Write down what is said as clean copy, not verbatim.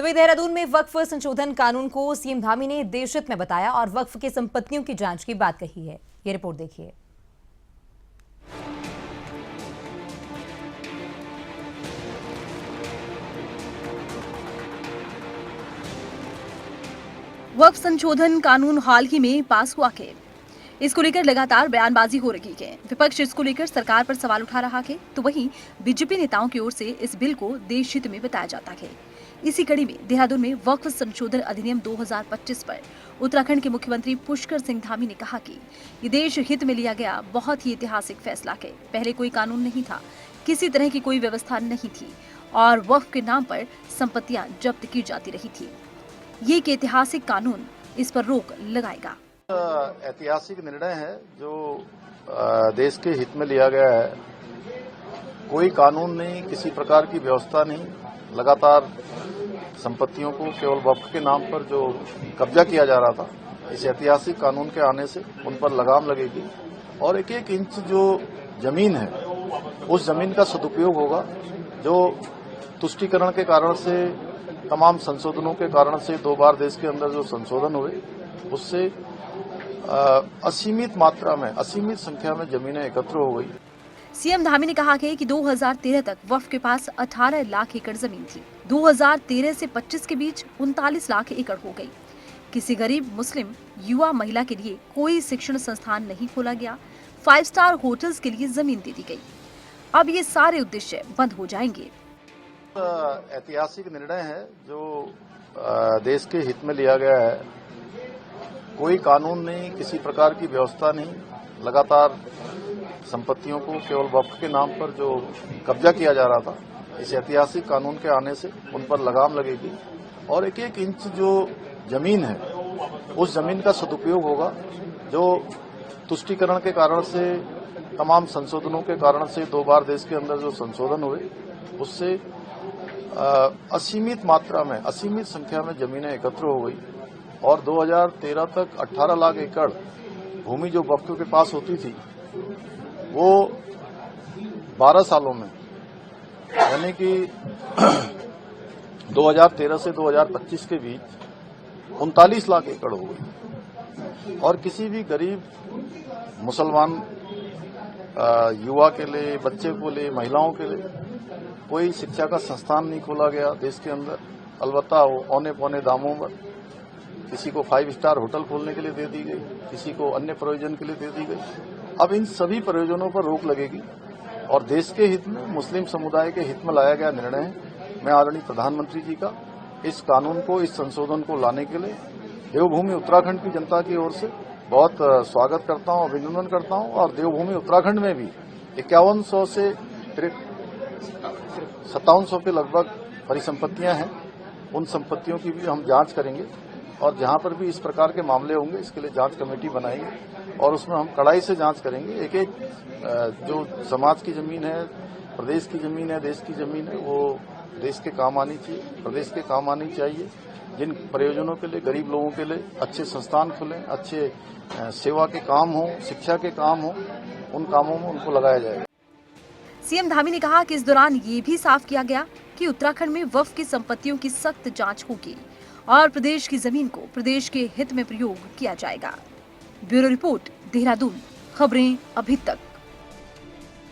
तो वही देहरादून में वक्फ संशोधन कानून को सीएम धामी ने देशहित में बताया और वक्फ की संपत्तियों की जांच की बात कही है। ये रिपोर्ट देखिए। वक्फ संशोधन कानून हाल ही में पास हुआ है। इसको लेकर लगातार बयानबाजी हो रही है। विपक्ष इसको लेकर सरकार पर सवाल उठा रहा है, तो वहीं बीजेपी नेताओं की ओर से इस बिल को देशहित में बताया जाता है। इसी कड़ी में देहरादून में वक्फ संशोधन अधिनियम 2025 पर उत्तराखंड के मुख्यमंत्री पुष्कर सिंह धामी ने कहा कि ये देश हित में लिया गया बहुत ही ऐतिहासिक फैसला है। पहले कोई कानून नहीं था, किसी तरह की कोई व्यवस्था नहीं थी और वक्फ के नाम पर संपत्तियां जब्त की जाती रही थी। ये एक ऐतिहासिक कानून इस पर रोक लगाएगा। ऐतिहासिक निर्णय है जो देश के हित में लिया गया है। कोई कानून नहीं, किसी प्रकार की व्यवस्था नहीं। लगातार संपत्तियों को केवल वक्फ के नाम पर जो कब्जा किया जा रहा था, इस ऐतिहासिक कानून के आने से उन पर लगाम लगेगी और एक एक इंच जो जमीन है उस जमीन का सदुपयोग होगा। जो तुष्टीकरण के कारण से, तमाम संशोधनों के कारण से 2 बार देश के अंदर जो संशोधन हुए उससे असीमित मात्रा में, असीमित संख्या में जमीनें एकत्र हो गई। सीएम धामी ने कहा है कि 2013 तक वक्फ के पास 18 लाख एकड़ जमीन थी। 2013 से 25 के बीच 39 लाख एकड़ हो गई। किसी गरीब मुस्लिम युवा महिला के लिए कोई शिक्षण संस्थान नहीं खोला गया। 5 स्टार होटल्स के लिए जमीन दे दी गई। अब ये सारे उद्देश्य बंद हो जाएंगे। ऐतिहासिक निर्णय है जो देश के हित में लिया गया है। कोई कानून नहीं, किसी प्रकार की व्यवस्था नहीं। लगातार संपत्तियों को केवल वक्फ के नाम पर जो कब्जा किया जा रहा था, इस ऐतिहासिक कानून के आने से उन पर लगाम लगेगी और एक एक इंच जो जमीन है उस जमीन का सदुपयोग होगा। जो तुष्टीकरण के कारण से, तमाम संशोधनों के कारण से 2 बार देश के अंदर जो संशोधन हुए उससे असीमित मात्रा में, असीमित संख्या में जमीनें एकत्र हो गई और 2013 तक 18 लाख एकड़ भूमि जो वक्फ के पास होती थी वो 12 सालों में, यानी कि 2013 से 2025 के बीच 39 लाख एकड़ हो गई। और किसी भी गरीब मुसलमान युवा के लिए, बच्चे को लिए, महिलाओं के लिए कोई शिक्षा का संस्थान नहीं खोला गया देश के अंदर। अलबत्ता औने पौने दामों पर किसी को 5 स्टार होटल खोलने के लिए दे दी गई, किसी को अन्य प्रयोजन के लिए दे दी गई। अब इन सभी प्रयोजनों पर रोक लगेगी और देश के हित में, मुस्लिम समुदाय के हित में लाया गया निर्णय है। मैं आदरणीय प्रधानमंत्री जी का इस कानून को, इस संशोधन को लाने के लिए देवभूमि उत्तराखंड की जनता की ओर से बहुत स्वागत करता हूं, अभिनंदन करता हूं। और देवभूमि उत्तराखंड में भी 5100 से 5700 के लगभग परिसंपत्तियां हैं। उन संपत्तियों की भी हम जांच करेंगे और जहां पर भी इस प्रकार के मामले होंगे इसके लिए जांच कमेटी बनाएंगे और उसमें हम कड़ाई से जांच करेंगे। एक एक जो समाज की जमीन है, प्रदेश की जमीन है, देश की जमीन है, वो देश के काम आनी चाहिए, प्रदेश के काम आनी चाहिए। जिन प्रयोजनों के लिए, गरीब लोगों के लिए अच्छे संस्थान खुलें, अच्छे सेवा के काम हों, शिक्षा के काम हों, उन कामों में उनको लगाया जाएगा। सीएम धामी ने कहा कि इस दौरान ये भी साफ किया गया कि उत्तराखंड में वक्फ की संपत्तियों की सख्त जांच होगी और प्रदेश की जमीन को प्रदेश के हित में प्रयोग किया जाएगा। Bureau report, Dehradun. खबरें अभी तक।